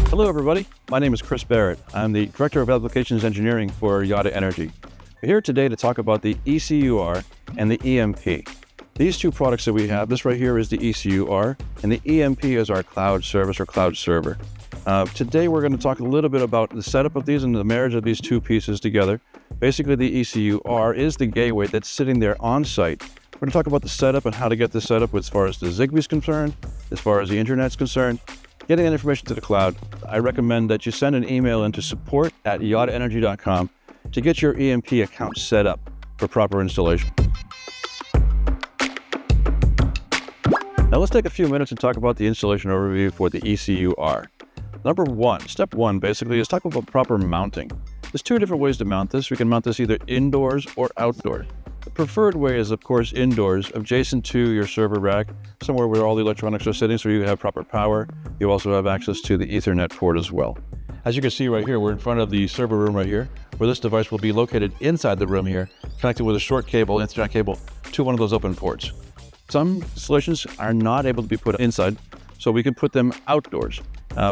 Hello everybody, my name is Chris Barrett. I'm the Director of Applications Engineering for Yotta Energy. We're here today to talk about the ECU-R and the EMP. These two products that we have, this right here is the ECU-R, and the EMP is our cloud service or cloud server. Today we're going to talk a little bit about the setup of these and the marriage of these two pieces together. Basically, the ECU-R is the gateway that's sitting there on site. We're going to talk about the setup and how to get this set up as far as the Zigbee is concerned, as far as the internet's concerned. Getting that information to the cloud, I recommend that you send an email into support@yottaenergy.com to get your EMP account set up for proper installation. Now let's take a few minutes and talk about the installation overview for the ECU-R. Step one basically is talk about proper mounting. There's two different ways to mount this. We can mount this either indoors or outdoors. The preferred way is, of course, indoors, adjacent to your server rack, somewhere where all the electronics are sitting so you have proper power. You also have access to the Ethernet port as well. As you can see right here, we're in front of the server room right here, where this device will be located inside the room here, connected with a short cable, Ethernet cable, to one of those open ports. Some installations are not able to be put inside, so we can put them outdoors.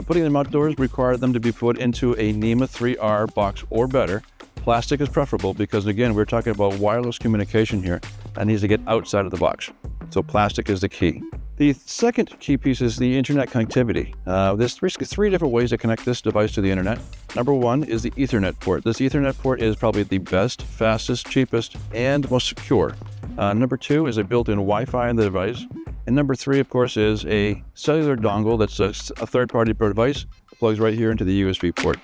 Putting them outdoors requires them to be put into a NEMA 3R box or better. Plastic is preferable because, again, we're talking about wireless communication here that needs to get outside of the box. So plastic is the key. The second key piece is the internet connectivity. There's three different ways to connect this device to the internet. Number one is the Ethernet port. This Ethernet port is probably the best, fastest, cheapest, and most secure. Number two is a built-in Wi-Fi in the device. And number three, of course, is a cellular dongle that's a third-party device that plugs right here into the USB port.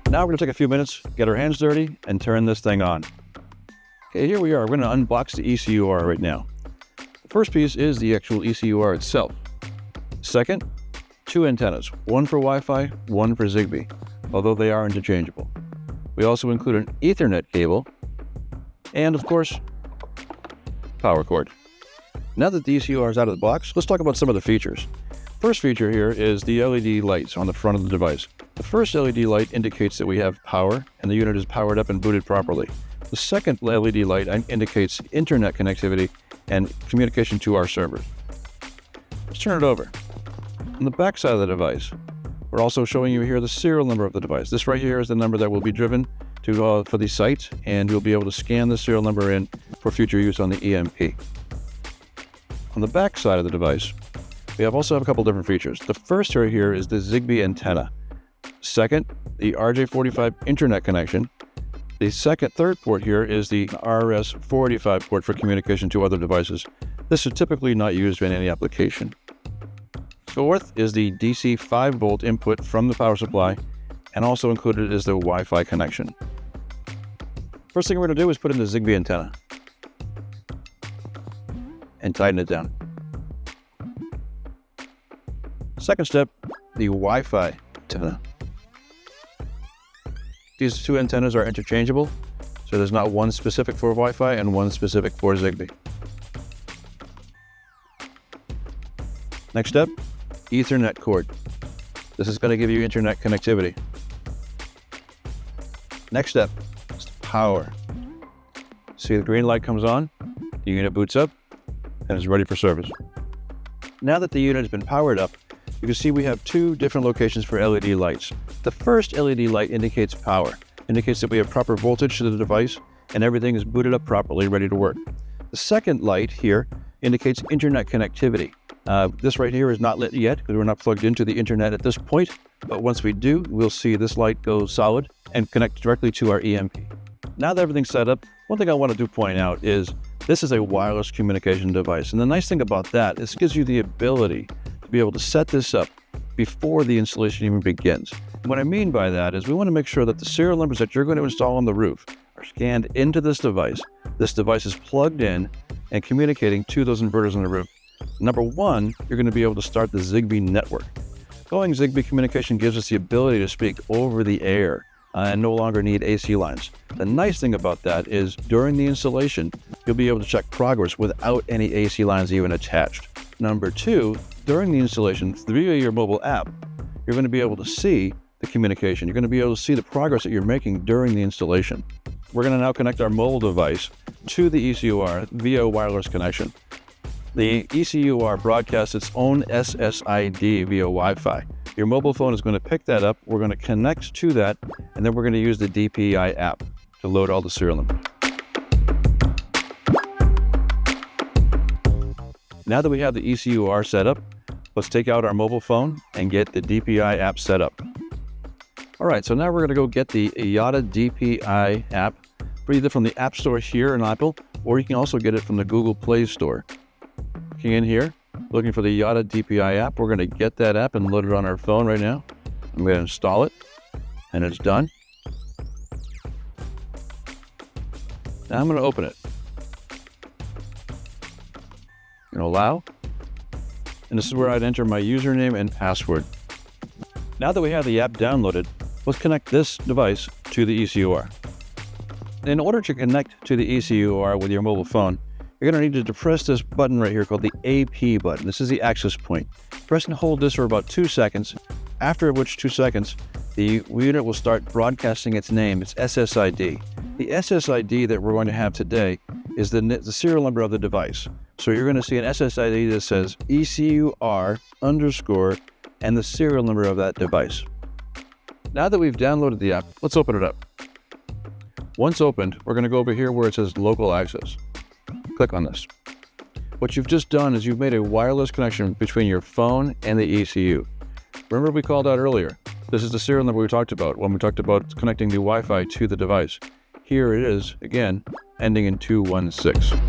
Now we're going to take a few minutes, get our hands dirty, and turn this thing on. Okay, here we are. We're going to unbox the ECU-R right now. The first piece is the actual ECU-R itself. Second, two antennas, one for Wi-Fi, one for Zigbee, although they are interchangeable. We also include an Ethernet cable, and of course, power cord. Now that the ECU-R is out of the box, let's talk about some of the features. First feature here is the LED lights on the front of the device. The first LED light indicates that we have power and the unit is powered up and booted properly. The second LED light indicates internet connectivity and communication to our servers. Let's turn it over. On the back side of the device, we're also showing you here the serial number of the device. This right here is the number that will be driven to for the site, and you'll be able to scan the serial number in for future use on the EMP. On the back side of the device, we also have a couple different features. The first right here is the Zigbee antenna. Second, the RJ45 internet connection. The third port here is the RS485 port for communication to other devices. This is typically not used in any application. Fourth is the DC 5-volt input from the power supply, and also included is the Wi-Fi connection. First thing we're going to do is put in the Zigbee antenna and tighten it down. Second step, the Wi-Fi antenna. These two antennas are interchangeable, so there's not one specific for Wi-Fi and one specific for Zigbee. Next step, Ethernet cord. This is going to give you internet connectivity. Next step is power. See, the green light comes on, the unit boots up, and is ready for service. Now that the unit has been powered up, you can see we have two different locations for LED lights. The first LED light indicates power, indicates that we have proper voltage to the device and everything is booted up properly, ready to work. The second light here indicates internet connectivity. This right here is not lit yet because we're not plugged into the internet at this point, but once we do, we'll see this light go solid and connect directly to our EMP. Now that everything's set up, one thing I want to point out is this is a wireless communication device. And the nice thing about that is it gives you the ability to be able to set this up before the installation even begins. And what I mean by that is we want to make sure that the serial numbers that you're going to install on the roof are scanned into this device. This device is plugged in and communicating to those inverters on the roof. Number one, you're going to be able to start the Zigbee network. Going Zigbee communication gives us the ability to speak over the air and no longer need AC lines. The nice thing about that is during the installation, you'll be able to check progress without any AC lines even attached. Number two, during the installation, via your mobile app, you're going to be able to see the communication. You're going to be able to see the progress that you're making during the installation. we're going to now connect our mobile device to the ECU-R via wireless connection. The ECU-R broadcasts its own SSID via Wi-Fi. Your mobile phone is going to pick that up, we're going to connect to that, and then we're going to use the DPI app to load all the serial numbers. Now that we have the ECU-R set up, let's take out our mobile phone and get the DPI app set up. All right, so now we're going to go get the Yotta DPI app, either from the App Store here in Apple, or you can also get it from the Google Play Store. Clicking in here, looking for the Yotta DPI app. We're going to get that app and load it on our phone right now. I'm going to install it, and it's done. Now I'm going to open it. I'm going to allow, and this is where I'd enter my username and password. Now that we have the app downloaded, let's connect this device to the ECU-R. In order to connect to the ECU-R with your mobile phone, you're going to need to depress this button right here called the AP button. This is the access point. Press and hold this for about 2 seconds, after which 2 seconds, the unit will start broadcasting its name, its SSID. The SSID that we're going to have today is the serial number of the device. So you're going to see an SSID that says ECU-R _ and the serial number of that device. Now that we've downloaded the app, let's open it up. Once opened, we're going to go over here where it says local access. Click on this. What you've just done is you've made a wireless connection between your phone and the ECU. Remember we called out earlier, this is the serial number we talked about when we talked about connecting the Wi-Fi to the device. Here it is, again, ending in 216.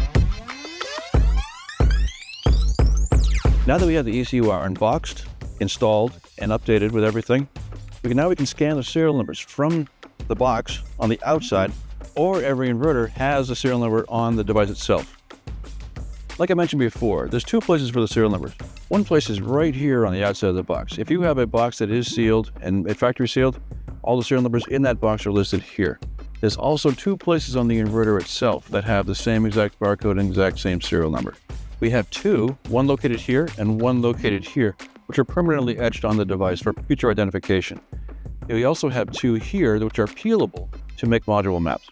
Now that we have the ECU-R unboxed, installed, and updated with everything, we can scan the serial numbers from the box on the outside, or every inverter has a serial number on the device itself. Like I mentioned before, there's 2 places for the serial numbers. One place is right here on the outside of the box. If you have a box that is sealed and factory sealed, all the serial numbers in that box are listed here. There's also 2 places on the inverter itself that have the same exact barcode and exact same serial number. We have 2, one located here and one located here, which are permanently etched on the device for future identification. We also have 2 here which are peelable to make module maps.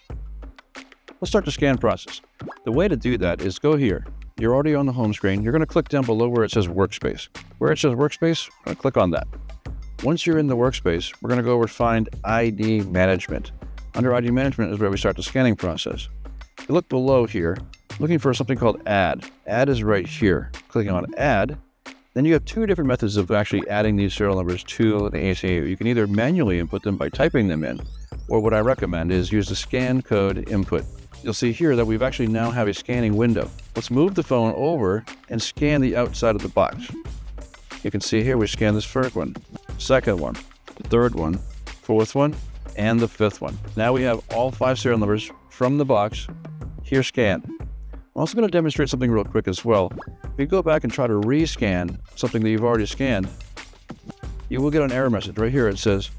Let's start the scan process. The way to do that is go here. You're already on the home screen. You're going to click down below where it says Workspace. Where it says Workspace, I'm going to click on that. Once you're in the workspace, we're going to go over Find ID Management. Under ID Management is where we start the scanning process. If you look below here, looking for something called Add. Add is right here. Clicking on Add. Then you have 2 different methods of actually adding these serial numbers to the ECU. You can either manually input them by typing them in, or what I recommend is use the scan code input. You'll see here that we've actually now have a scanning window. Let's move the phone over and scan the outside of the box. You can see here we scan this first one, second one, the third one, fourth one, and the 5th one. Now we have all 5 serial numbers from the box here scanned. I'm also going to demonstrate something real quick as well. If you go back and try to rescan something that you've already scanned, you will get an error message. Right here it says,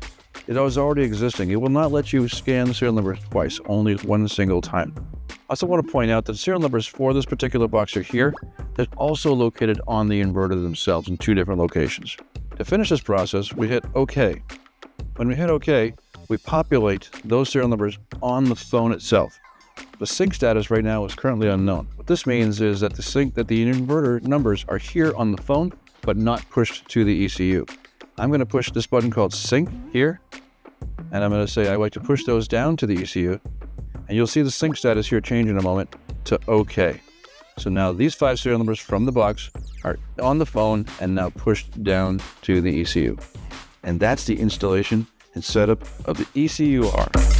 it is already existing. It will not let you scan the serial number twice, only one single time. I also want to point out that the serial numbers for this particular box are here. They're also located on the inverter themselves in 2 different locations. To finish this process, we hit OK. When we hit OK, we populate those serial numbers on the phone itself. The sync status right now is currently unknown. What this means is that the inverter numbers are here on the phone, but not pushed to the ECU. I'm going to push this button called Sync here, and I'm going to say I'd like to push those down to the ECU, and you'll see the sync status here change in a moment to OK. So now these 5 serial numbers from the box are on the phone and now pushed down to the ECU. And that's the installation and setup of the ECU-R.